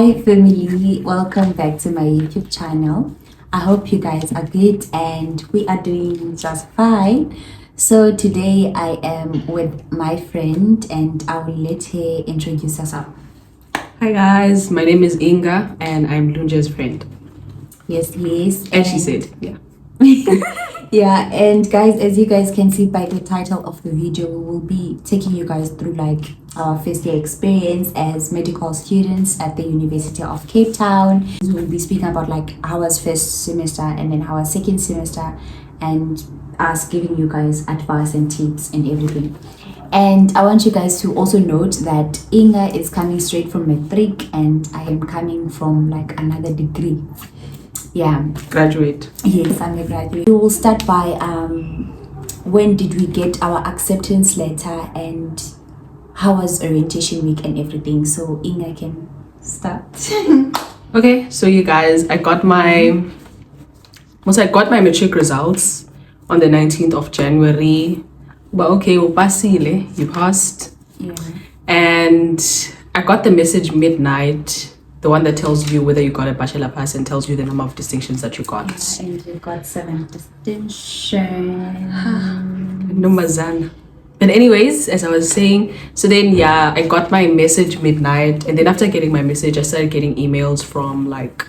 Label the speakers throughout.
Speaker 1: Hi family, welcome back to my YouTube channel. I hope you guys are good and we are doing just fine. So today I am with my friend and I will let her introduce herself.
Speaker 2: Hi guys, my name is Inga and I'm Lunja's friend.
Speaker 1: Yes.
Speaker 2: And she said, yeah.
Speaker 1: Yeah, and guys, as you guys can see by the title of the video, we will be taking you guys through like our first year experience as medical students at the University of Cape Town. We'll be speaking about like our first semester and then our second semester and us giving you guys advice and tips and everything. And I want you guys to also note that Inga is coming straight from matric and I am coming from like another degree. Yeah.
Speaker 2: Graduate.
Speaker 1: Yes, I'm a graduate. We will start by when did we get our acceptance letter and how was orientation week and everything. So Inga can start.
Speaker 2: Okay, so you guys, I got my matric results on the 19th of January. But okay, you passed.
Speaker 1: Yeah.
Speaker 2: And I got the message midnight, the one that tells you whether you got a bachelor pass and tells you the number of distinctions that you got.
Speaker 1: Yeah, and you got 7 distinctions.
Speaker 2: Numazana. But anyways, as I was saying, so then yeah, I got my message midnight, and then after getting my message, I started getting emails from like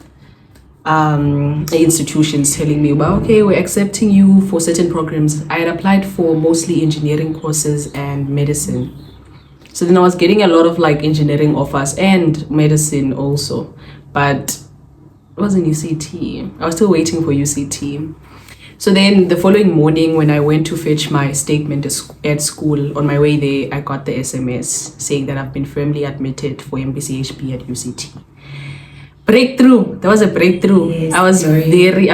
Speaker 2: institutions telling me, well, okay, we're accepting you for certain programs. I had applied for mostly engineering courses and medicine. So then I was getting a lot of like engineering offers and medicine also, but it wasn't UCT. I was still waiting for UCT. So then the following morning when I went to fetch my statement at school, on my way there, I got the SMS saying that I've been firmly admitted for MBCHB at UCT. Breakthrough. That was a breakthrough.
Speaker 1: Yes,
Speaker 2: I was very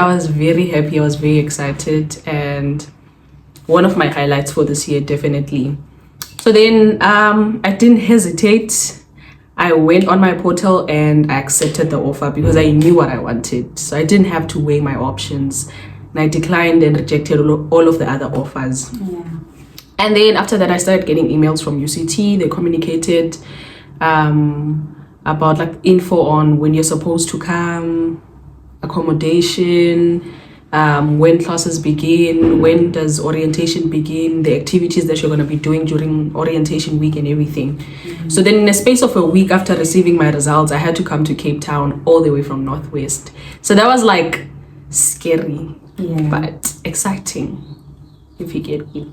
Speaker 2: happy. I was very excited, and one of my highlights for this year, definitely. So then I didn't hesitate. I went on my portal and I accepted the offer because I knew what I wanted. So I didn't have to weigh my options. And I declined and rejected all of the other offers.
Speaker 1: Yeah.
Speaker 2: And then after that, I started getting emails from UCT. They communicated about like info on when you're supposed to come, accommodation, when classes begin, when does orientation begin, the activities that you're going to be doing during orientation week and everything. Mm-hmm. So then in a space of a week after receiving my results, I had to come to Cape Town all the way from Northwest. So that was like scary, but exciting, if you get me.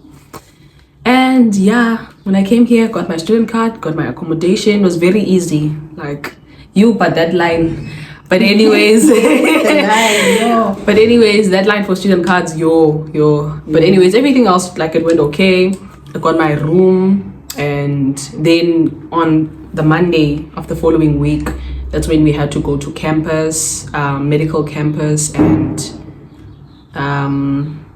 Speaker 2: And yeah, when I came here, got my student card, got my accommodation. It was very easy, like but that line. But anyways, but anyways, that line for student cards, But anyways, everything else, like it went okay. I got my room, and then on the Monday of the following week, that's when we had to go to campus, medical campus, and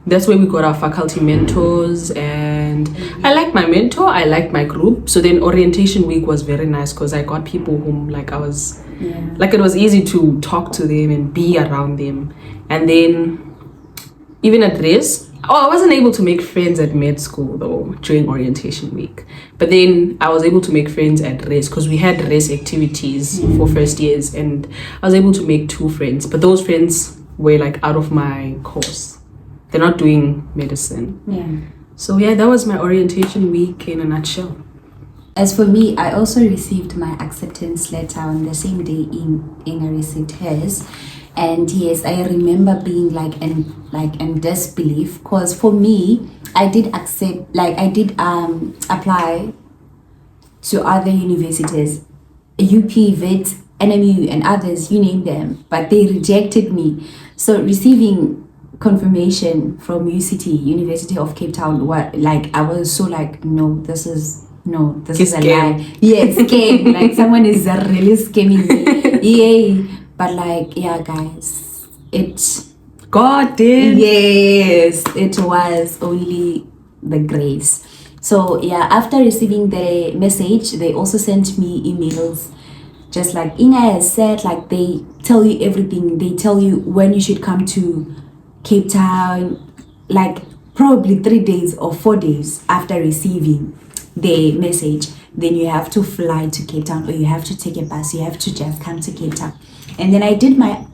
Speaker 2: that's where we got our faculty mentors. And I liked my mentor, I liked my group. So then orientation week was very nice because I got people whom like I was like it was easy to talk to them and be around them. And then even at RES, I wasn't able to make friends at med school though during orientation week, but then I was able to make friends at RES because we had RES activities for first years, and I was able to make 2 friends, but those friends were like out of my course. They're not doing medicine. So yeah, that was my orientation week in a nutshell.
Speaker 1: As for me, I also received my acceptance letter on the same day Inga received hers. And yes, I remember being in disbelief because for me, I did apply to other universities, UP, VET, NMU and others, you name them, but they rejected me. So receiving confirmation from UCT, University of Cape Town, I was so like, no, this is a lie. Yeah, it's scam. Like someone is really scamming me. Yay. But like, yeah, guys,
Speaker 2: God did.
Speaker 1: Yes, it was only the grace. So yeah, after receiving the message, they also sent me emails. Just like Inga has said, like they tell you everything. They tell you when you should come to Cape Town, like probably 3 days or 4 days after receiving the message. then you have to fly to Cape Town, or you have to take a bus. You have to just come to Cape Town. And then I did my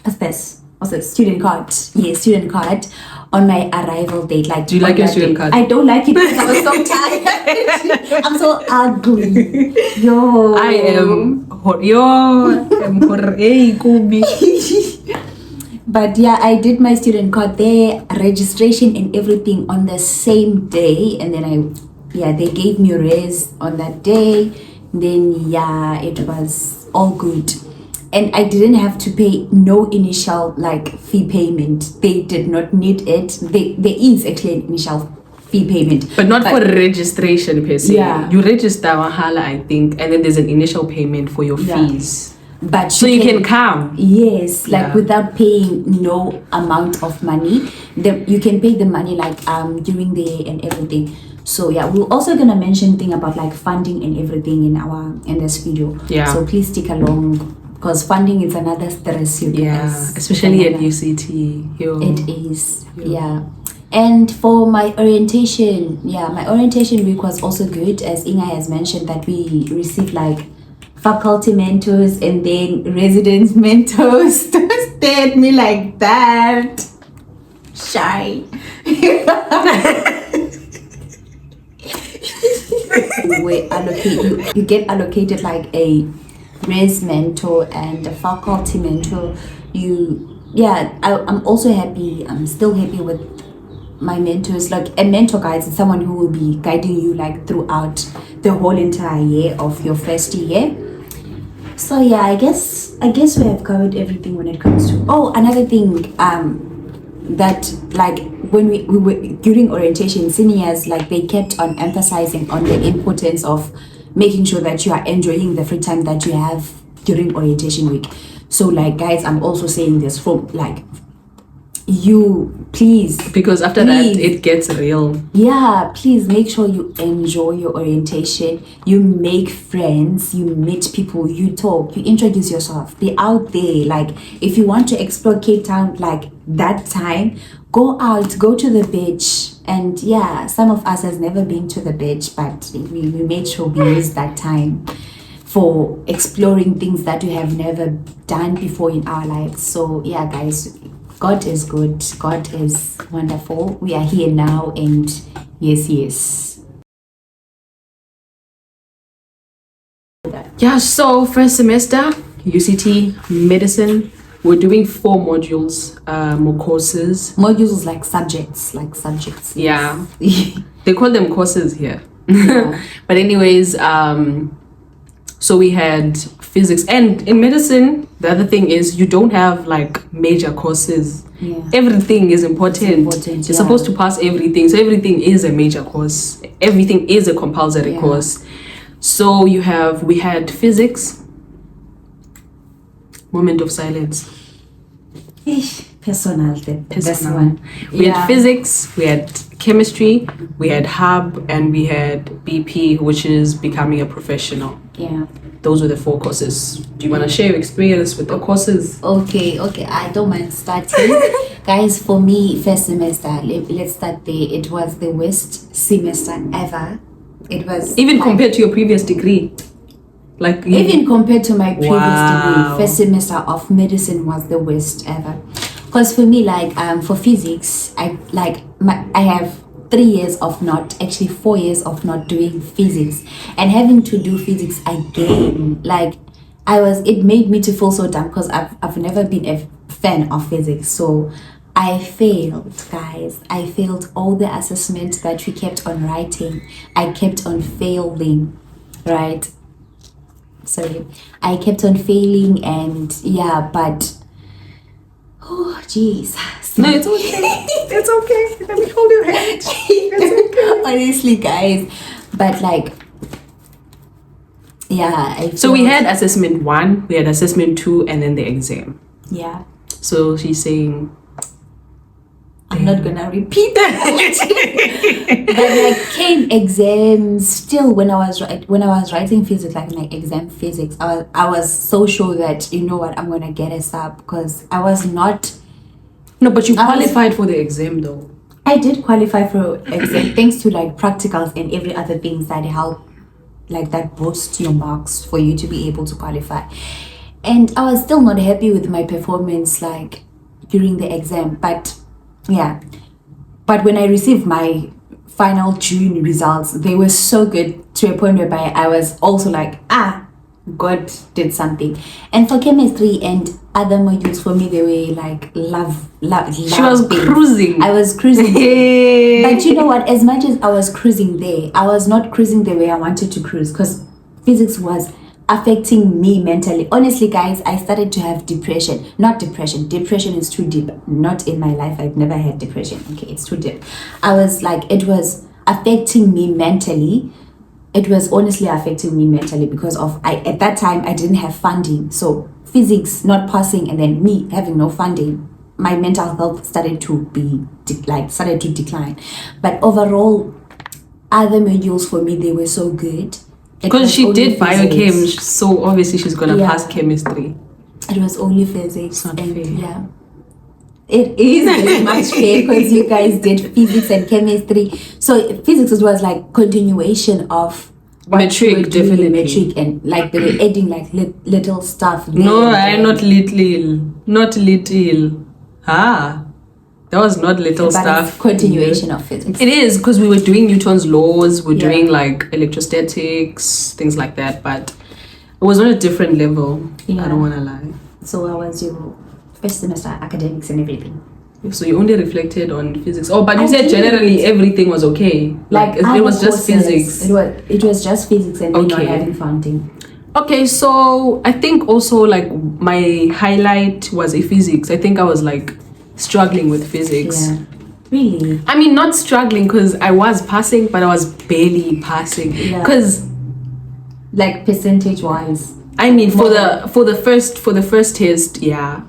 Speaker 1: what's this? What's it? Student card. Yeah, student card on my arrival date. Like,
Speaker 2: do you like your student card?
Speaker 1: I don't like it because I was so tired. I'm so ugly. Yo.
Speaker 2: I am hey, Kubi.
Speaker 1: But yeah, I did my student card there, registration and everything on the same day. And then they gave me a raise on that day. Then yeah, it was all good. And I didn't have to pay no initial like fee payment. They did not need it. There is actually an initial fee payment.
Speaker 2: But not for registration per se.
Speaker 1: Yeah.
Speaker 2: You register Wahala, I think, and then there's an initial payment for your fees.
Speaker 1: But
Speaker 2: so you can come.
Speaker 1: Yes, like without paying no amount of money. You can pay the money like during the day and everything. So yeah, we're also gonna mention thing about like funding and everything in this video.
Speaker 2: Yeah.
Speaker 1: So please stick along, because funding is another stress, you guys.
Speaker 2: Yeah, especially at UCT.
Speaker 1: It is. Yeah. And for my orientation, my orientation week was also good, as Inga has mentioned, that we received like faculty mentors and then residence mentors to stare at me like that. Shy. You get allocated like a res mentor and a faculty mentor. I'm also happy. I'm still happy with my mentors. Like a mentor, guys, is someone who will be guiding you like throughout the whole entire year of your first year. So yeah, I guess we have covered everything when it comes to. Oh, another thing, that like when we were during orientation, seniors, like they kept on emphasizing on the importance of making sure that you are enjoying the free time that you have during orientation week. So like, guys, I'm also saying this from like, you please,
Speaker 2: because after that it gets real.
Speaker 1: Yeah, please make sure you enjoy your orientation. You make friends, you meet people, you talk, you introduce yourself, be out there. Like if you want to explore Cape Town like that time, go out, go to the beach. And yeah, some of us has never been to the beach, but we made sure we used that time for exploring things that we have never done before in our lives. So yeah, guys, God is good. God is wonderful. We are here now, and yes.
Speaker 2: Yeah, so first semester, UCT medicine, we're doing 4 modules, more courses.
Speaker 1: Modules is like subjects.
Speaker 2: Yeah. They call them courses here.
Speaker 1: Yeah.
Speaker 2: But anyways, so we had physics, and in medicine the other thing is you don't have like major courses. Everything is important. You're supposed to pass everything, so everything is a major course, everything is a compulsory course. So we had physics. Moment of silence.
Speaker 1: Personal. This one.
Speaker 2: We had physics, we had chemistry, we had hub, and we had BP, which is becoming a professional.
Speaker 1: Yeah.
Speaker 2: Those were the 4 courses. Do you want to share your experience with the courses?
Speaker 1: Okay, I don't mind starting. Guys, for me, first semester, let's start there. It was the worst semester ever. It was
Speaker 2: even like, compared to your previous degree. Like
Speaker 1: even compared to my previous degree, first semester of medicine was the worst ever. Because for me, like for physics, I have 3 years of not, actually 4 years of not doing physics, and having to do physics again, like it made me to feel so dumb, because I've never been a fan of physics. So I failed, guys. I failed all the assessments that we kept on writing. I kept on failing, right? Sorry, I kept on failing, and yeah, but oh jeez.
Speaker 2: No, it's okay. It's okay. Let me hold your hand. It's okay.
Speaker 1: Honestly, guys, but like, yeah.
Speaker 2: So we had assessment 1, we had assessment 2, and then the exam.
Speaker 1: Yeah.
Speaker 2: So she's saying,
Speaker 1: I'm not gonna repeat that. But like came exams, still when I was writing physics, like my exam physics, I was so sure that, you know what, I'm gonna get a sub, because I was not.
Speaker 2: No, but you qualified for the exam though.
Speaker 1: I did qualify for exam thanks to like practicals and every other things that help, like that boost your marks for you to be able to qualify. And I was still not happy with my performance like during the exam, but yeah. But when I received my final June results, they were so good to a point whereby I was also like, God did something. And for chemistry and other modules, for me, they were like love.
Speaker 2: She was
Speaker 1: things.
Speaker 2: cruising.
Speaker 1: I was cruising. But you know what? As much as I was cruising there, I was not cruising the way I wanted to cruise because physics was affecting me mentally. Honestly, guys, I started to have depression. Not depression. Depression is too deep. Not in my life. I've never had depression. Okay, it's too deep. I was like, it was affecting me mentally. It was honestly affecting me mentally because of at that time I didn't have funding. So physics not passing and then me having no funding, my mental health started to decline. But overall, other modules for me, they were so good.
Speaker 2: Because she did biochem, so obviously she's gonna pass chemistry.
Speaker 1: It was only physics.
Speaker 2: Not fair.
Speaker 1: Yeah. It is very much fair because you guys did physics and chemistry. So physics was like continuation of
Speaker 2: metric, definitely
Speaker 1: metric, and like they were adding like little stuff.
Speaker 2: No, not little. That was not little stuff.
Speaker 1: Continuation of physics.
Speaker 2: It is because we were doing Newton's laws, we're doing like electrostatics, things like that, but it was on a different level. I don't want to lie.
Speaker 1: So how was your first semester academics and everything?
Speaker 2: So you only reflected on physics. Oh, but you said generally everything was okay. Like it was just physics.
Speaker 1: It was just physics and not having funding.
Speaker 2: Okay, so I think also like my highlight was a physics. I think I was like struggling with physics.
Speaker 1: Yeah. Really?
Speaker 2: I mean, not struggling because I was passing, but I was barely passing. Because
Speaker 1: like percentage wise.
Speaker 2: I mean, for the first test, yeah.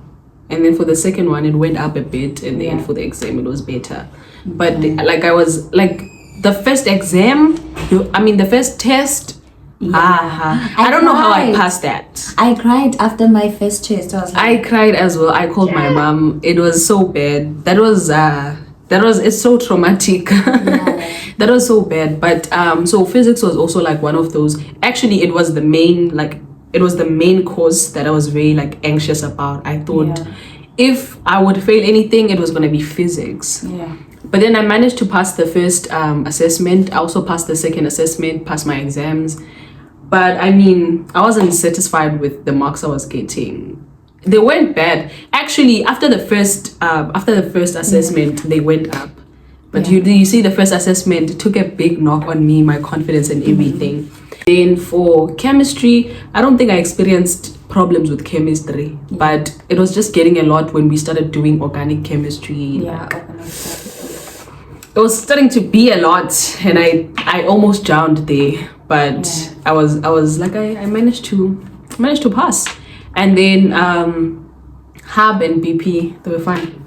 Speaker 2: And then for the second one, it went up a bit, and then for the exam, it was better. But like I was like the first exam, the first test. I don't know how I passed that.
Speaker 1: I cried after my first test.
Speaker 2: I cried as well. I called my mom. It was so bad. It's so traumatic. That was so bad. But so physics was also like one of those. Actually, it was the main course that I was very like anxious about. I thought if I would fail anything, it was going to be physics. But then I managed to pass the first assessment. I also passed the second assessment, passed my exams. But I mean, I wasn't satisfied with the marks I was getting. They weren't bad. Actually, after the first assessment, they went up. But you see, the first assessment took a big knock on me, my confidence and everything. Then for chemistry, I don't think I experienced problems with chemistry, but it was just getting a lot when we started doing organic chemistry. It was starting to be a lot, and I almost drowned there. But I was like I managed to pass. And then Hub and BP, they were fine.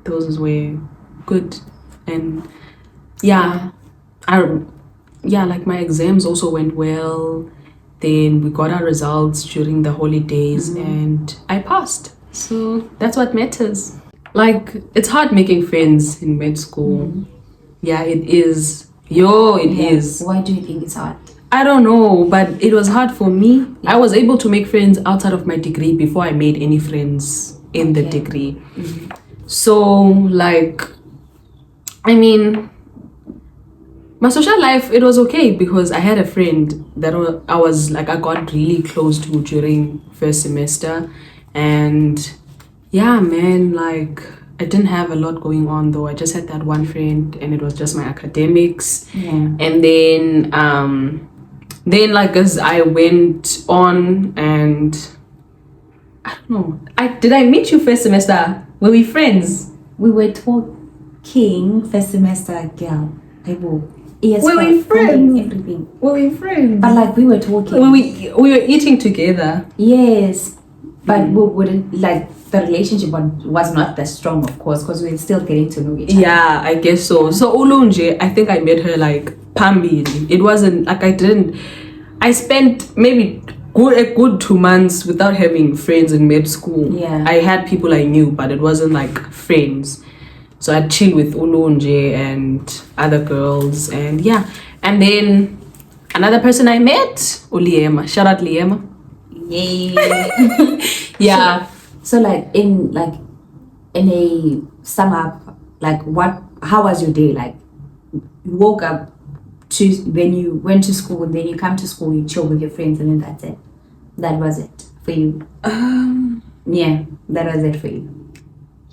Speaker 2: Those were good. And like my exams also went well. Then we got our results during the holidays and I passed. So that's what matters. Like, it's hard making friends in med school. Yeah, it is. It is.
Speaker 1: Why do you think it's hard?
Speaker 2: I don't know, but it was hard for me. I was able to make friends outside of my degree before I made any friends in the degree. So, like, I mean, my social life, it was okay because I had a friend that I got really close to during first semester. And yeah, man, like, I didn't have a lot going on though. I just had that one friend and it was just my academics. And then like as I went on and I don't know. Did I meet you first semester? Were we friends?
Speaker 1: We were talking first semester, girl. Yes,
Speaker 2: were we friends?
Speaker 1: Everything.
Speaker 2: Were we friends?
Speaker 1: But like we were talking.
Speaker 2: We were eating together.
Speaker 1: Yes. But we wouldn't like the relationship was not that strong, of course, because we were still getting to know each other.
Speaker 2: Yeah, I guess so. So Ulunje, I think I met her like Pambi. It wasn't like I spent maybe a good 2 months without having friends in med school.
Speaker 1: Yeah.
Speaker 2: I had people I knew, but it wasn't like friends. So I'd chill with Ulunje and other girls, and yeah. And then another person I met, Uliema. Shout out Liema.
Speaker 1: Yay.
Speaker 2: Yeah.
Speaker 1: So in a sum up, like how was your day? Like you woke up then you went to school, and then you come to school, you chill with your friends, and then that's it. That was it for you. Yeah, that was it for you.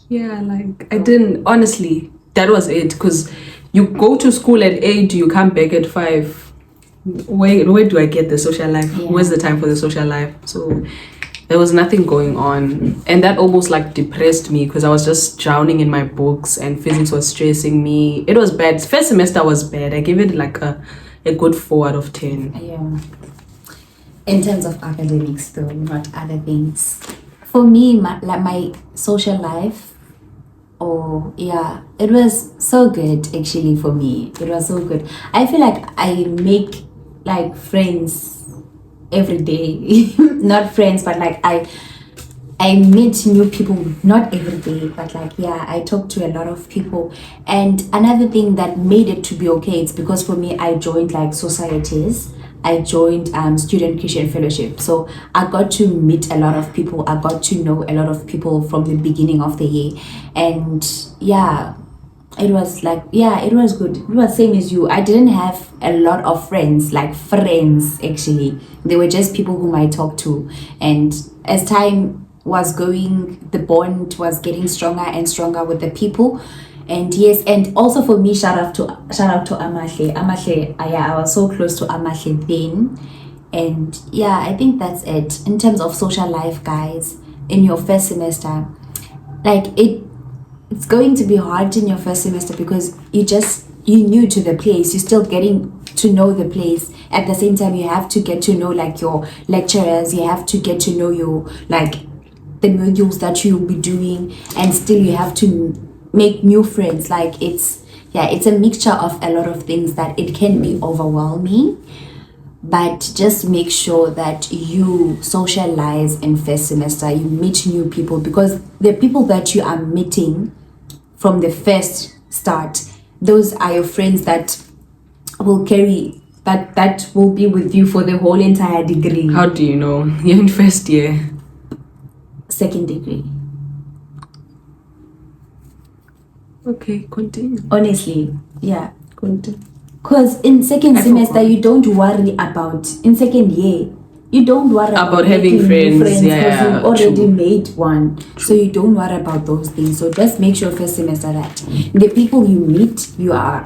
Speaker 2: Yeah, like I didn't, honestly, that was it, because you go to school at 8, you come back at 5. Where do I get the social life?
Speaker 1: Yeah.
Speaker 2: Where's the time for the social life? So there was nothing going on, and that almost like depressed me, because I was just drowning in my books, and physics was stressing me. It was bad. First semester was bad. I gave it like a good 4 out of 10.
Speaker 1: Yeah. In terms of academics though, not other things. For me, my social life, it was so good actually for me. It was so good. I feel like I make like friends every day. Not friends, but like I meet new people, not every day, but like, yeah, I talk to a lot of people. And another thing that made it to be okay, it's because for me, I joined like societies. I joined Student Christian Fellowship. So I got to meet a lot of people. I got to know a lot of people from the beginning of the year. And yeah, it was like, yeah, it was good. It was same as you. I didn't have a lot of friends, like friends actually. They were just people whom I talked to. And as time was going, the bond was getting stronger and stronger with the people. And yes, and also for me, shout out to Amahle. I was so close to Amahle then. And yeah, I think that's it. In terms of social life, guys, in your first semester, like it's going to be hard in your first semester because you're new to the place. You're still getting to know the place. At the same time, you have to get to know like your lecturers. You have to get to know your like the modules that you'll be doing, and still you have to make new friends. Like it's a mixture of a lot of things that it can be overwhelming, but just make sure that you socialize in first semester. You meet new people, because the people that you are meeting from the first start, those are your friends that will carry that will be with you for the whole entire degree.
Speaker 2: How do you know? You're in first year.
Speaker 1: Second degree.
Speaker 2: Okay, continue.
Speaker 1: Honestly, yeah.
Speaker 2: Continue.
Speaker 1: Because in second semester, you don't worry about, in second year, you don't worry
Speaker 2: about having
Speaker 1: making
Speaker 2: friends.
Speaker 1: new
Speaker 2: Yeah,
Speaker 1: because you've already
Speaker 2: true.
Speaker 1: made one. True. So you don't worry about those things. So just make sure first semester that the people you meet, you are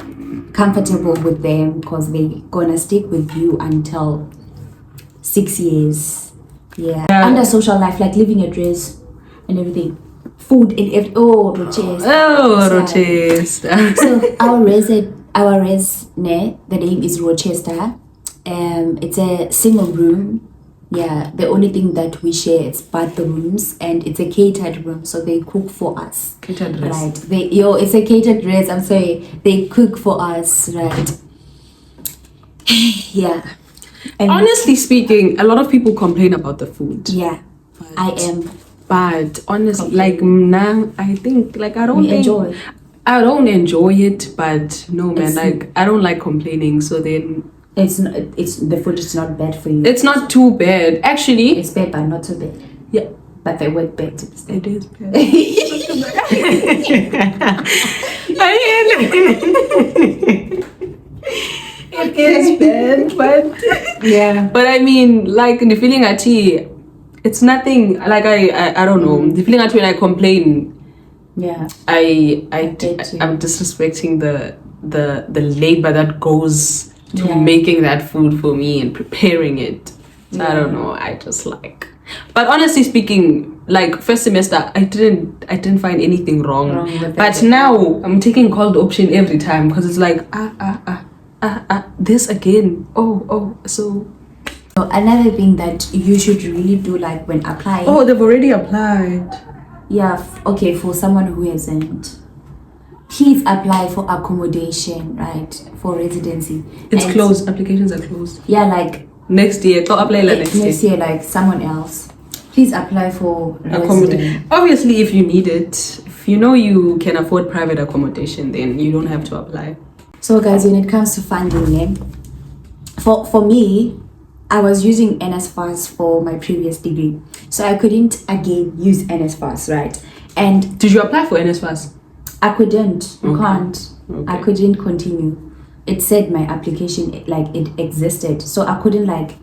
Speaker 1: comfortable with them, because they're gonna stick with you until 6 years. Yeah. Under social life, like living address and everything. Food and everything. Oh, Rochester.
Speaker 2: Oh, Rochester.
Speaker 1: So our res, the name is Rochester. It's a single room. Yeah, the only thing that we share is bathrooms, and it's a catered room, so they cook for us.
Speaker 2: Catered res.
Speaker 1: Right. It's a catered res. I'm sorry. They cook for us, right? Yeah. And
Speaker 2: honestly speaking, a lot of people complain about the food.
Speaker 1: Yeah, I am.
Speaker 2: But honestly, like now, I think like I don't enjoy it. But no, man, like I don't like complaining. So then
Speaker 1: it's the food is not bad for you.
Speaker 2: It's not too bad, actually.
Speaker 1: It's bad, but not too bad.
Speaker 2: Yeah,
Speaker 1: but the word bad to be
Speaker 2: it is bad. It is bad, but
Speaker 1: yeah.
Speaker 2: But I mean, like the feeling at tea, it's nothing. Like I don't know. The feeling at when I complain.
Speaker 1: Yeah.
Speaker 2: I'm disrespecting the labor that goes to making that food for me and preparing it. So I don't know. I just like. But honestly speaking, like first semester, I didn't find anything wrong with but now I'm taking cold option every time, because it's like this again. So
Speaker 1: another thing that you should really do, like when applying.
Speaker 2: Oh, they've already applied.
Speaker 1: Yeah. Okay. For someone who hasn't, please apply for accommodation, right? For residency.
Speaker 2: It's closed. Applications are closed.
Speaker 1: Yeah, like
Speaker 2: next year. Go apply
Speaker 1: next year, like someone else. Please apply for accommodation.
Speaker 2: Obviously, if you need it, if you know you can afford private accommodation, then you don't have to apply.
Speaker 1: So guys, when it comes to funding, for me, I was using NSFAS for my previous degree, so I couldn't again use NSFAS, right? And
Speaker 2: did you apply for NSFAS?
Speaker 1: I couldn't. You can't.
Speaker 2: Okay.
Speaker 1: I couldn't continue. It said my application like it existed, so I couldn't like.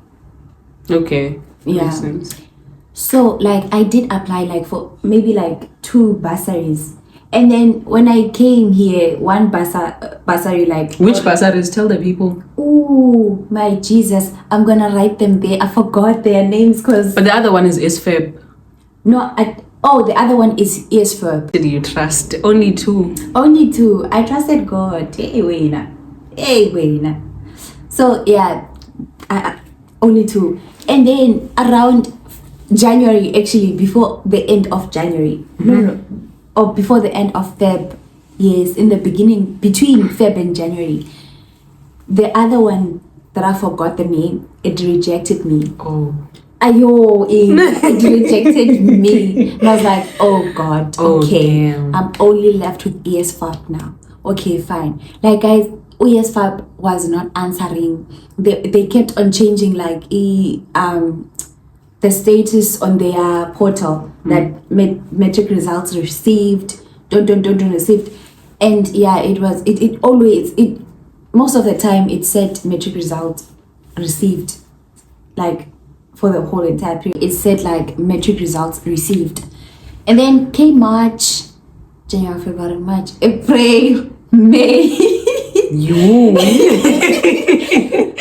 Speaker 2: Okay.
Speaker 1: Yeah.
Speaker 2: Makes sense.
Speaker 1: So like I did apply like for maybe like 2 bursaries, and then when I came here, one bursary like.
Speaker 2: Which bursaries? Tell the people.
Speaker 1: Oh my Jesus! I'm gonna write them there. I forgot their names because.
Speaker 2: But the other one is ISFEB.
Speaker 1: No, the other one is ESFEB.
Speaker 2: Did you trust? Only 2.
Speaker 1: Only 2. I trusted God. Hey, wait. So yeah, only 2. And then around January, actually before the end of January, or before the end of Feb, yes, in the beginning, between Feb and January, the other one that I forgot the name, it rejected me.
Speaker 2: Oh.
Speaker 1: It rejected me. And I was like, oh God, okay.
Speaker 2: Damn.
Speaker 1: I'm only left with ESFAB now. Okay, fine. Like guys, ESFAB was not answering. They kept on changing like the status on their portal that metric results received, don't received. And yeah, it always most of the time it said metric results received, like for the whole entire period it said like metric results received. And then came March, January, February, March, April, May.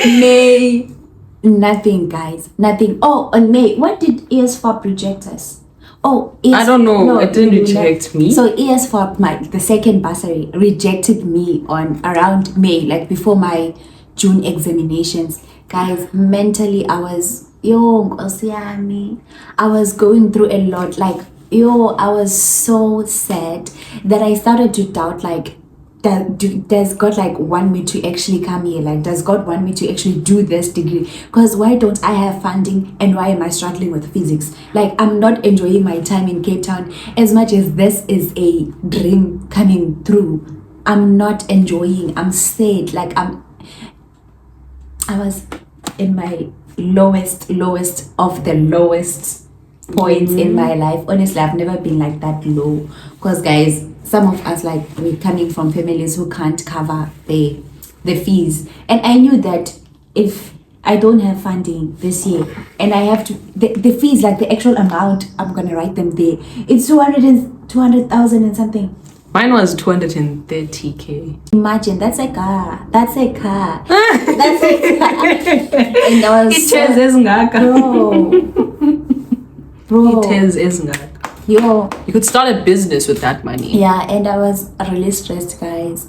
Speaker 1: May, nothing guys, nothing. Oh, on May, what did ESFAB reject us? Oh,
Speaker 2: I don't know. No, it didn't reject me.
Speaker 1: So ESFAB, the second bursary, rejected me on around May, like before my June examinations. Guys, mentally I was I was going through a lot. Like I was so sad that I started to doubt like, does God like want me to actually come here? Like, does God want me to actually do this degree? Because why don't I have funding, and why am I struggling with physics? Like, I'm not enjoying my time in Cape Town as much as this is a dream coming through. I'm not enjoying. I'm sad. Like I was in my lowest of the lowest points in my life. Honestly, I've never been like that low. Because guys, some of us, like, we're coming from families who can't cover the fees, and I knew that if I don't have funding this year and I have to the fees, like the actual amount, I'm gonna write them there, it's 200,000 and something.
Speaker 2: Mine was 230k.
Speaker 1: Imagine, that's a car. That's a car. And I was bro.
Speaker 2: It is ngaka.
Speaker 1: You
Speaker 2: could start a business with that money.
Speaker 1: Yeah, and I was really stressed, guys.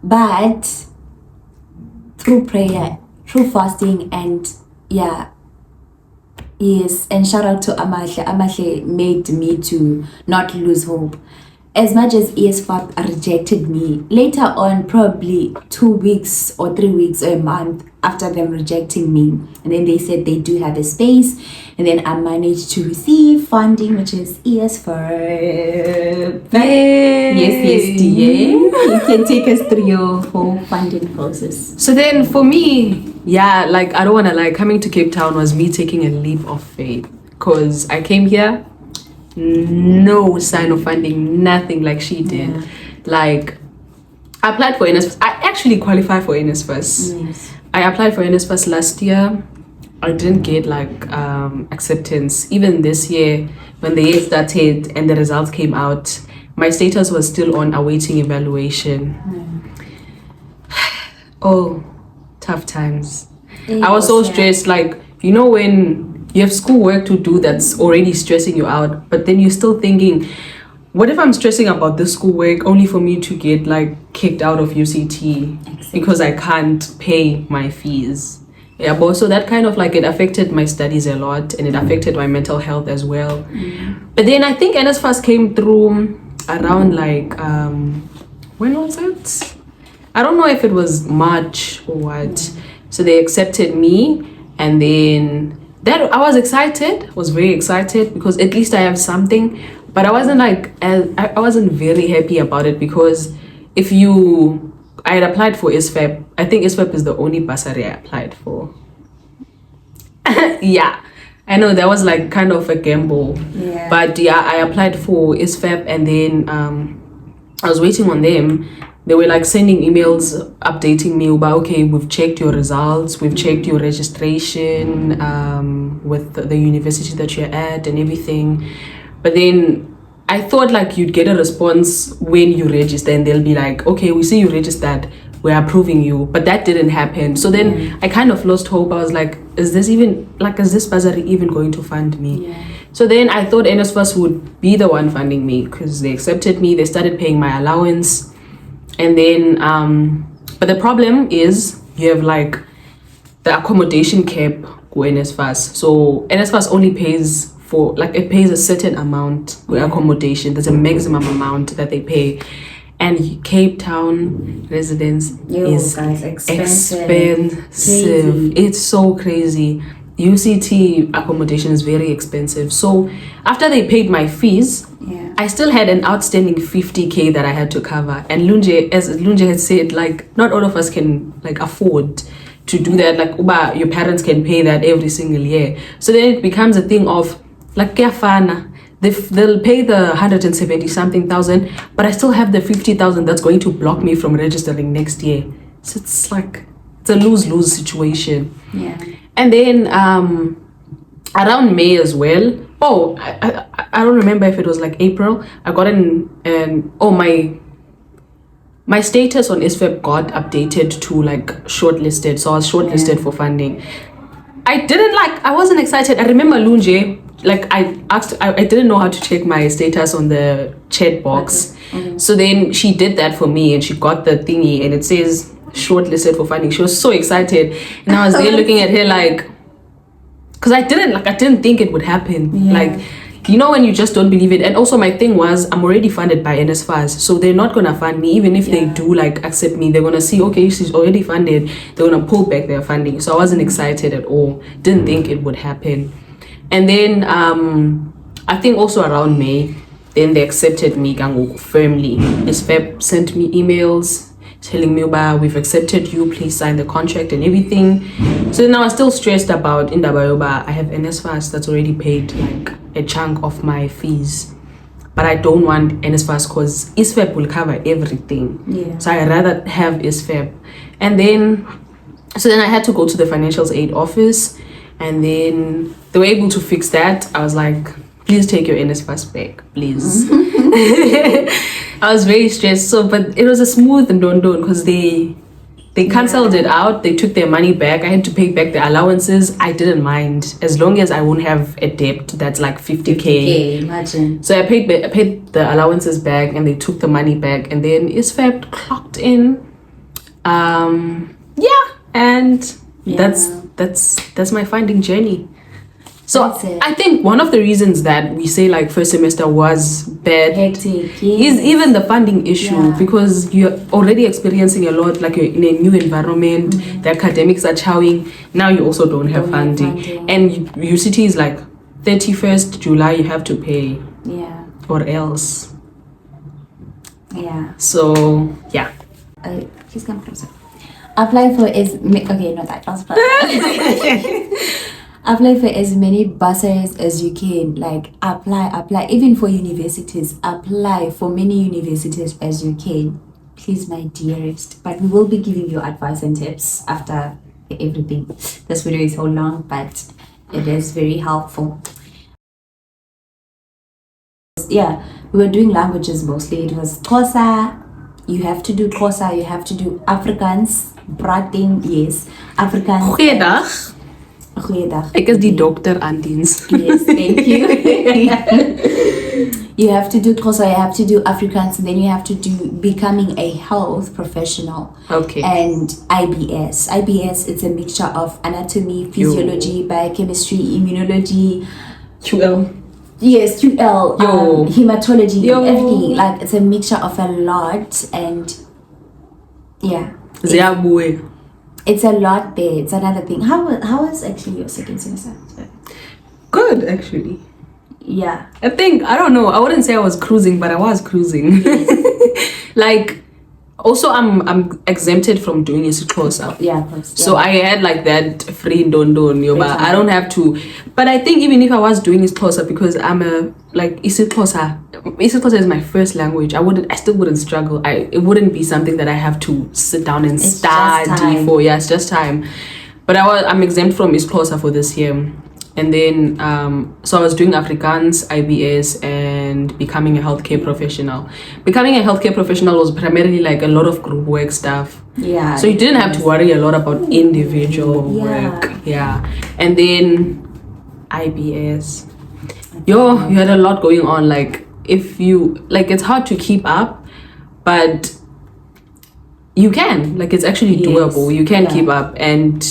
Speaker 1: But through prayer, through fasting, and yes, and shout out to Amahle. Amahle made me to not lose hope. As much as ESFAB rejected me, later on, probably 2 weeks or 3 weeks or a month after them rejecting me, and then they said they do have a space, and then I managed to receive funding, which is ESFAB. Yes, dear. You can take us through your whole funding process.
Speaker 2: So then for me, like, I don't want to lie, coming to Cape Town was me taking a leap of faith, because I came here, no sign of funding, nothing, like she did. Like, I applied for NSFAS. I actually qualified for NSFAS.
Speaker 1: Yes.
Speaker 2: I applied for NSFAS last year. I didn't get like acceptance. Even this year, when the year started and the results came out, my status was still on awaiting evaluation. Oh, tough times. I was so stressed. Like, you know, when you have schoolwork to do that's already stressing you out, but then you're still thinking, what if I'm stressing about this schoolwork only for me to get like kicked out of UCT because I can't pay my fees? Yeah, but so that kind of like, it affected my studies a lot, and it affected my mental health as well. But then I think NSFAS came through around like when was it? I don't know if it was March or what. So they accepted me, and then that I was excited, was very excited, because at least I have something. But I wasn't like, I wasn't very happy about it because I had applied for ISFAP. I think ISFAP is the only bursary I applied for. Yeah, I know that was like kind of a gamble.
Speaker 1: Yeah.
Speaker 2: But yeah, I applied for ISFAP and then I was waiting on them. They were like sending emails updating me about, okay, we've checked your results, we've checked your registration with the university that you're at and everything. But then I thought like you'd get a response when you register and they'll be like, okay, we see you registered, we're approving you. But that didn't happen. So then I kind of lost hope. I was like, is this bursary even going to fund me?
Speaker 1: Yeah.
Speaker 2: So then I thought NSFAS would be the one funding me because they accepted me, they started paying my allowance. And then, but the problem is you have like the accommodation cap with NSFAS. So NSFAS only pays for, like it pays a certain amount with accommodation. There's a maximum amount that they pay. And Cape Town residence is
Speaker 1: guys,
Speaker 2: expensive.
Speaker 1: Crazy.
Speaker 2: It's so crazy. UCT accommodation is very expensive. So after they paid my fees, I still had an outstanding 50k that I had to cover. And Lunje, as Lunje had said, like not all of us can like afford to do that. Like Uba, your parents can pay that every single year. So then it becomes a thing of like kiafana. They'll pay the 170 something thousand, but I still have the 50,000 that's going to block me from registering next year. So it's like it's a lose-lose situation.
Speaker 1: Yeah.
Speaker 2: And then around May as well. Oh, I don't remember if it was like April. I got my status on ISFAP got updated to like shortlisted. So I was shortlisted for funding. I wasn't excited. I remember Lunje, like I didn't know how to check my status on the chat box. So then she did that for me and she got the thingy and it says shortlisted for funding. She was so excited and I was there looking at her like, because I didn't think it would happen. Like, you know, when you just don't believe it. And also my thing was I'm already funded by NSFAS, so they're not gonna fund me. Even if they do like accept me, they're gonna see, okay, she's already funded, they're gonna pull back their funding. So I wasn't excited at all, didn't think it would happen. And then I think also around May, then they accepted me firmly. ISFAP sent me emails telling me about, we've accepted you, please sign the contract and everything. So now I'm still stressed about Indabayoba. I have NSFAS that's already paid like a chunk of my fees, but I don't want NSFAS because ISFAP will cover everything. So I rather have ISFAP. And then so then I had to go to the financial aid office and then they were able to fix that. I was like, please take your NSFAS back, please. I was very stressed. So, but it was a smooth and don't because they cancelled it out. They took their money back. I had to pay back the allowances. I didn't mind as long as I won't have a debt that's like 50k.
Speaker 1: Imagine.
Speaker 2: So I paid the allowances back and they took the money back and then ISFAP clocked in. That's my funding journey. So I think one of the reasons that we say like first semester was bad
Speaker 1: hectic
Speaker 2: is even the funding issue because you're already experiencing a lot, like you're in a new environment, the academics are chowing, now you also don't have funding. And UCT is like 31st July you have to pay or else. So
Speaker 1: Please come closer. Apply for apply for as many bursaries as you can. Like apply even for universities. Apply for many universities as you can, please, my dearest. But we will be giving you advice and tips after everything. This video is so long, but it is very helpful. Yeah, we were doing languages mostly. It was Xhosa. You have to do Xhosa, you have to do Afrikaans, Prating, yes, Afrikaans.
Speaker 2: Goeiedag. Ek is die dokter aan diens.
Speaker 1: Yes, thank you. You have to do Xhosa, you have to do Afrikaans, and then you have to do becoming a health professional.
Speaker 2: Okay.
Speaker 1: And IBS. IBS, it's a mixture of anatomy, physiology, biochemistry, immunology.
Speaker 2: QL.
Speaker 1: Yes, QL, hematology, everything. Like it's a mixture of a lot, and it's a lot there. It's another thing. How was actually your second semester?
Speaker 2: Good, actually.
Speaker 1: Yeah.
Speaker 2: I think, I don't know, I wouldn't say I was cruising, but I was cruising. Like, also I'm exempted from doing isiXhosa.
Speaker 1: Yeah, of course.
Speaker 2: So I had like that free ndondon,
Speaker 1: Free
Speaker 2: but
Speaker 1: time.
Speaker 2: I don't have to. But I think even if I was doing isiXhosa, because I'm a like isiXhosa is my first language, I still wouldn't struggle. It wouldn't be something that I have to sit down and
Speaker 1: It's just
Speaker 2: study
Speaker 1: time.
Speaker 2: for. Yeah, it's just time. But I'm exempt from isiXhosa for this year. And then, so I was doing Afrikaans, IBS, and becoming a healthcare professional. Becoming a healthcare professional was primarily like a lot of group work stuff.
Speaker 1: Yeah.
Speaker 2: So you didn't have to worry a lot about individual work. Yeah. And then IBS. You had a lot going on. Like, it's hard to keep up, but you can. Like, it's actually doable. You can keep up. And,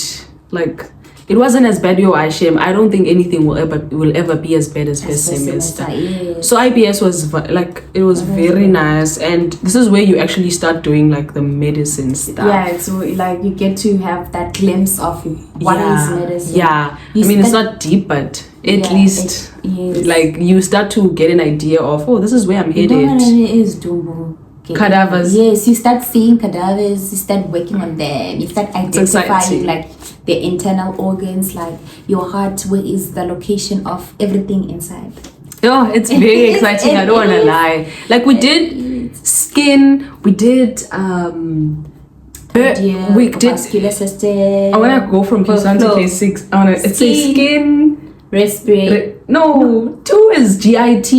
Speaker 2: like, it wasn't as bad, Aishem. I don't think anything will ever be as bad as first semester.
Speaker 1: Yes.
Speaker 2: So IBS was like, it was very nice, and this is where you actually start doing like the medicine stuff.
Speaker 1: Yeah, so like you get to have that glimpse of what is medicine.
Speaker 2: Yeah, it's not deep, but at least like you start to get an idea of, oh, this is where I'm headed.
Speaker 1: It is doable.
Speaker 2: Cadavers.
Speaker 1: Yes, you start seeing cadavers, you start working on them, you start identifying like the internal organs, like your heart, where is the location of everything inside.
Speaker 2: Oh, it's very exciting. I don't want to lie. Like we did skin, we did we did
Speaker 1: vascular system.
Speaker 2: I wanna go from K1 to K6. It's a skin,
Speaker 1: respiratory.
Speaker 2: No, 2 is GIT.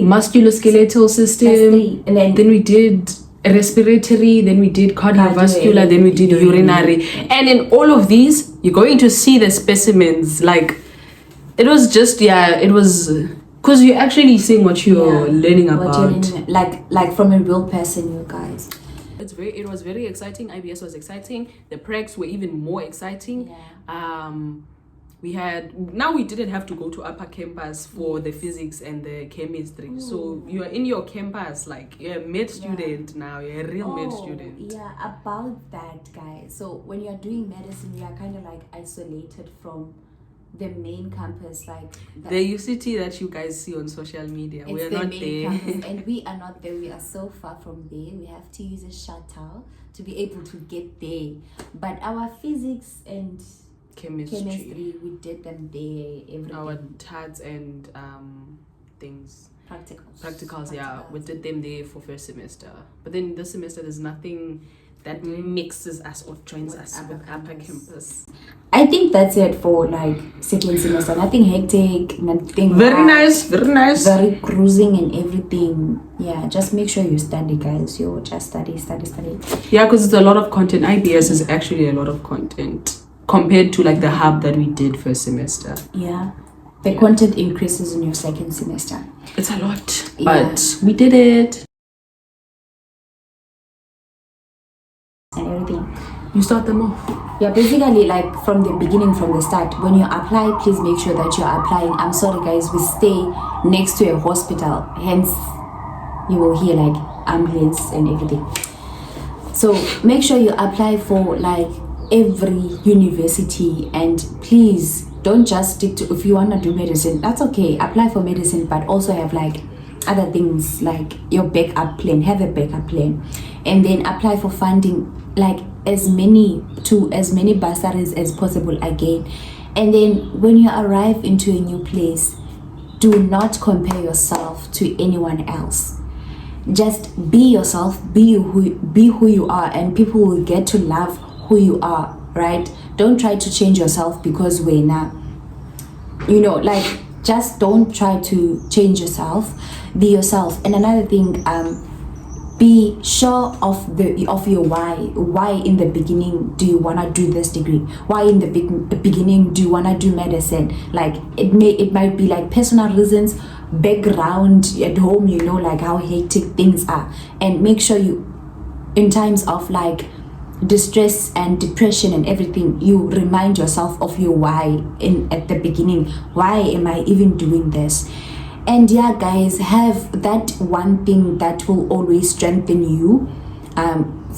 Speaker 2: Musculoskeletal system. And then we did respiratory, then we did cardiovascular, then we did urinary. And in all of these, you're going to see the specimens. Like, it was just, it was, because you're actually seeing what you're learning about.
Speaker 1: Like from a real person, you guys.
Speaker 2: It was very exciting. IBS was exciting. The pregs were even more exciting. We didn't have to go to upper campus for the physics and the chemistry. Ooh. So you are in your campus, like you're a med student now. You're a real med student.
Speaker 1: Yeah, about that, guys. So when you're doing medicine, you are kind of like isolated from the main campus, like
Speaker 2: the UCT that you guys see on social media. We're not there.
Speaker 1: And we are not there. We are so far from there. We have to use a shuttle to be able to get there. But our physics and chemistry, we did them there. Everything.
Speaker 2: Our TADs and things. Practicals, yeah. We did them there for first semester. But then this semester, there's nothing that mixes us or joins us with upper campus.
Speaker 1: I think that's it for like second semester. Nothing hectic, nothing
Speaker 2: very nice,
Speaker 1: very cruising and everything. Yeah, just make sure you study, guys. You just study.
Speaker 2: Yeah, because it's a lot of content. IBS is actually a lot of content compared to like the hub that we did first semester.
Speaker 1: Yeah, the content increases in your second semester.
Speaker 2: It's a lot, but we did it.
Speaker 1: And everything.
Speaker 2: You start them off.
Speaker 1: Yeah, basically like from the beginning, from the start, when you apply, please make sure that you're applying. I'm sorry guys, we stay next to a hospital, hence you will hear like ambulance and everything. So make sure you apply for like every university, and please don't just stick to, if you want to do medicine, that's okay, apply for medicine, but also have like other things like your backup plan. Have a backup plan, and then apply for funding, like as many bursaries as possible again. And then when you arrive into a new place, do not compare yourself to anyone else. Just be yourself, be who you are, and people will get to love who you are, right? Don't try to change yourself because we're not, like, just don't try to change yourself. Be yourself. And another thing, be sure of your why. Why in the beginning do you want to do this degree? Why in the beginning do you want to do medicine? Like it might be like personal reasons, background at home, like how hectic things are. And make sure you, in times of like distress and depression and everything, you remind yourself of your why at the beginning. Why am I even doing this? And yeah, guys, have that one thing that will always strengthen you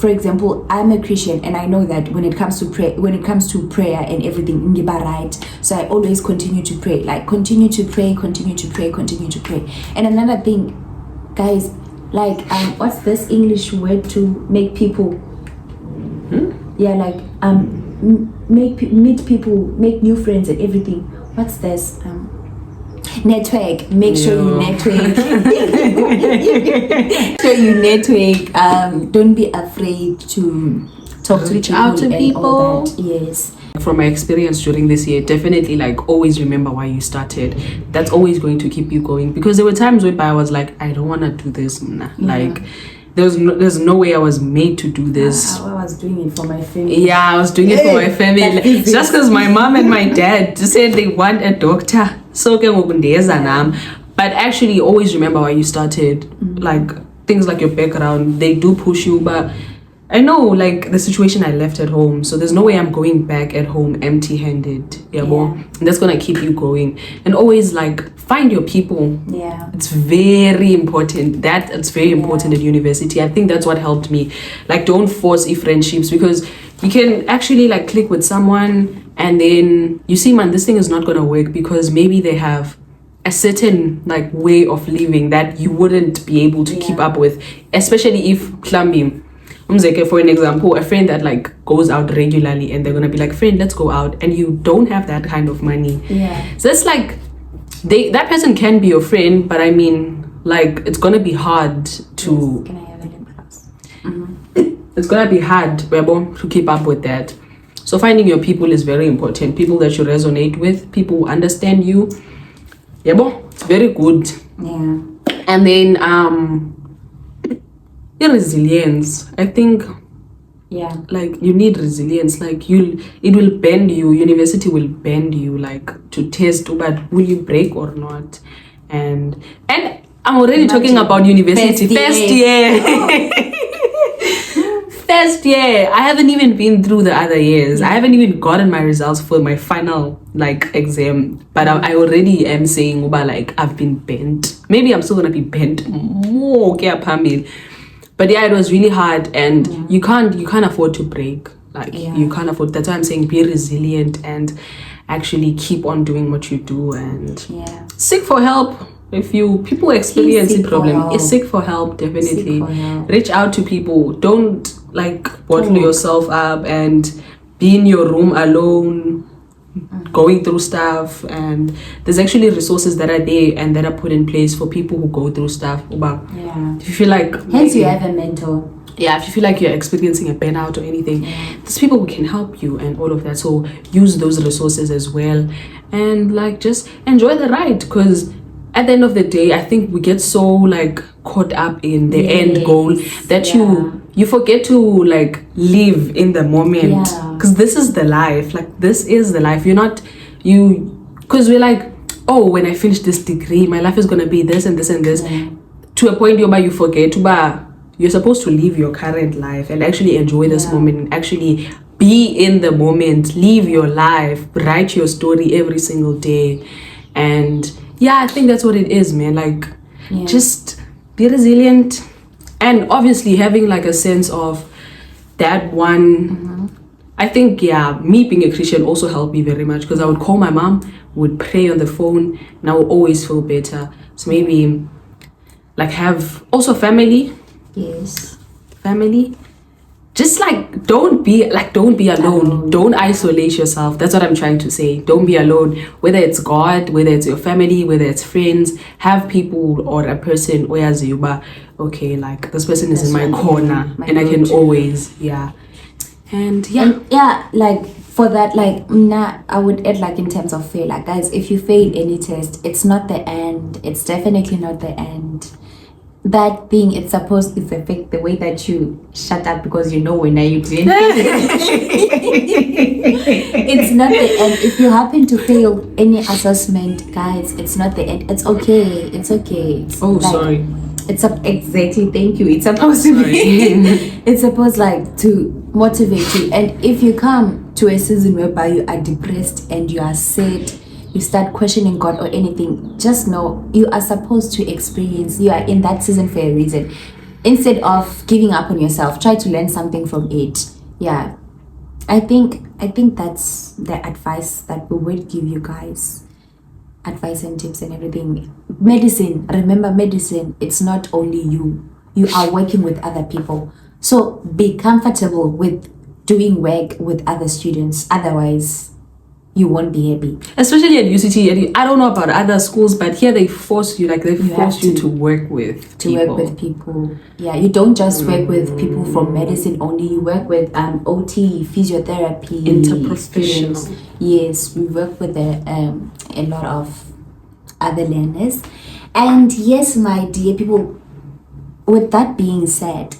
Speaker 1: for example, I'm a Christian, and I know that when it comes to prayer and everything, ngiba right. So I always continue to pray, like continue to pray. And another thing, guys, like what's this English word to make people? Yeah, like meet people, make new friends and everything. What's this? Network. Make sure you network. So you network. Don't be afraid to talk to
Speaker 2: reach out to people.
Speaker 1: All that. Yes.
Speaker 2: From my experience during this year, definitely like always remember why you started. That's always going to keep you going, because there were times where I was like, I don't want to do this. Like there's no way I was made to do this.
Speaker 1: I was doing it for my family.
Speaker 2: Yeah, I was doing it for my family. Just because my mom and my dad just said they want a doctor. So but actually always remember why you started. Like things like your background, they do push you, but I know like the situation I left at home, so there's no way I'm going back at home empty-handed. And that's gonna keep you going. And always like find your people. It's very important. It's very important at university. I think that's what helped me. Like don't force friendships, because you can actually like click with someone and then you see, man, this thing is not gonna work because maybe they have a certain like way of living that you wouldn't be able to keep up with, especially if climbing. For an example, a friend that like goes out regularly and they're gonna be like, friend, let's go out, and you don't have that kind of money. So it's like that person can be your friend, but I mean like it's gonna be hard to
Speaker 1: Can I have a lip gloss?
Speaker 2: it's gonna be hard to keep up with that. So finding your people is very important. People that you resonate with, people who understand you. It's very good. And then resilience, I think. Like you need resilience. Like it will bend you. University will bend you, like to test, but will you break or not? And I'm already talking about university first year. First year. I haven't even been through the other years. I haven't even gotten my results for my final like exam, but I already am saying like I've been bent. Maybe I'm still gonna be bent more. But it was really hard, and you can't afford to break. Like you can't afford. That's why I'm saying be resilient and actually keep on doing what you do, and seek for help. If people experience a problem, seek for help. Definitely reach out to people. Don't like bottle yourself up and be in your room alone, going through stuff. And there's actually resources that are there and that are put in place for people who go through stuff. If you feel like
Speaker 1: hence you have a mentor.
Speaker 2: If you feel like you're experiencing a burnout or anything, there's people who can help you and all of that. So use those resources as well, and like just enjoy the ride, because at the end of the day, I think we get so like caught up in the end goal that you forget to like live in the moment, because this is the life. Like this is the life. Because we're like, oh, when I finish this degree, my life is gonna be this and this and this. To a point where you forget you're supposed to live your current life and actually enjoy this moment, and actually be in the moment, live your life, write your story every single day. And I think that's what it is, man. Like just be resilient, and obviously having like a sense of that one. I think me being a Christian also helped me very much, because I would call my mom, would pray on the phone, and I would always feel better. So maybe like have also family. Family. Just like don't be alone. Don't isolate yourself. That's what I'm trying to say. Don't be alone. Whether it's God, whether it's your family, whether it's friends, have people or a person okay, like this person is in my corner, and I can always
Speaker 1: like for that, like I would add, like in terms of fail, like guys, if you fail any test, it's not the end. It's definitely not the end. That thing, it's supposed to affect the way that you shut up, because you know when you didn't it's not the end. If you happen to fail any assessment, guys, it's not the end. It's okay.
Speaker 2: Sorry.
Speaker 1: It's exactly, thank you. It's supposed to be it's supposed like to motivate you. And if you come to a season whereby you are depressed and you are sad, you start questioning God or anything, just know you are supposed to experience, you are in that season for a reason. instead of giving up on yourself, try to learn something from it. Yeah, I think that's the advice that we will give you guys. Advice and tips and everything. Medicine, remember, medicine, it's not only you. You are working with other people, so be comfortable with doing work with other students, otherwise you won't be happy.
Speaker 2: Especially at UCT, and I don't know about other schools, but here they force you, like they
Speaker 1: You
Speaker 2: force
Speaker 1: have
Speaker 2: you
Speaker 1: to-
Speaker 2: to work with people.
Speaker 1: Work with people. Yeah, you don't just work with people from medicine only. You work with OT, physiotherapy,
Speaker 2: Interprofessional.
Speaker 1: students. Yes, we work with a lot of other learners. And yes, my dear people, with that being said,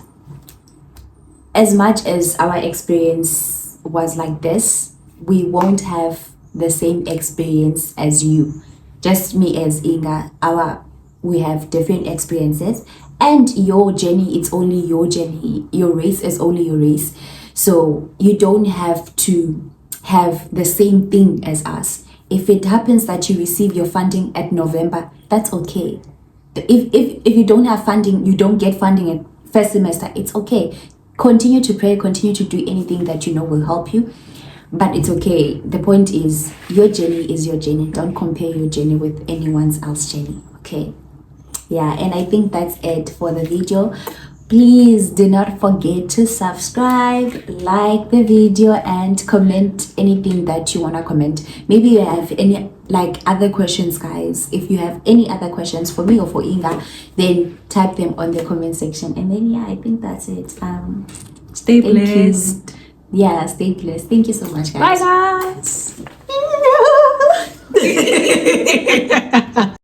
Speaker 1: as much as our experience was like this, we won't have the same experience as you. Just me as Inga, we have different experiences, and your journey, it's only your journey. Your race is only your race. So you don't have to have the same thing as us. If it happens that you receive your funding at November, that's okay. If you don't have funding, you don't get funding at first semester, it's okay. Continue to pray, continue to do anything that you know will help you, but it's okay. The point is, your journey is your journey. Don't compare your journey with anyone else's journey, okay? Yeah, and I think that's it for the video. Please do not forget to subscribe, like the video, and comment anything that you want to comment. Maybe you have any other questions, guys. If you have any other questions for me or for Inga, then type them on the comment section. And then yeah, I think that's it.
Speaker 2: Stay
Speaker 1: Thank you.
Speaker 2: blessed.
Speaker 1: Yeah, stay blessed. Thank you so much, guys.
Speaker 2: Bye, guys.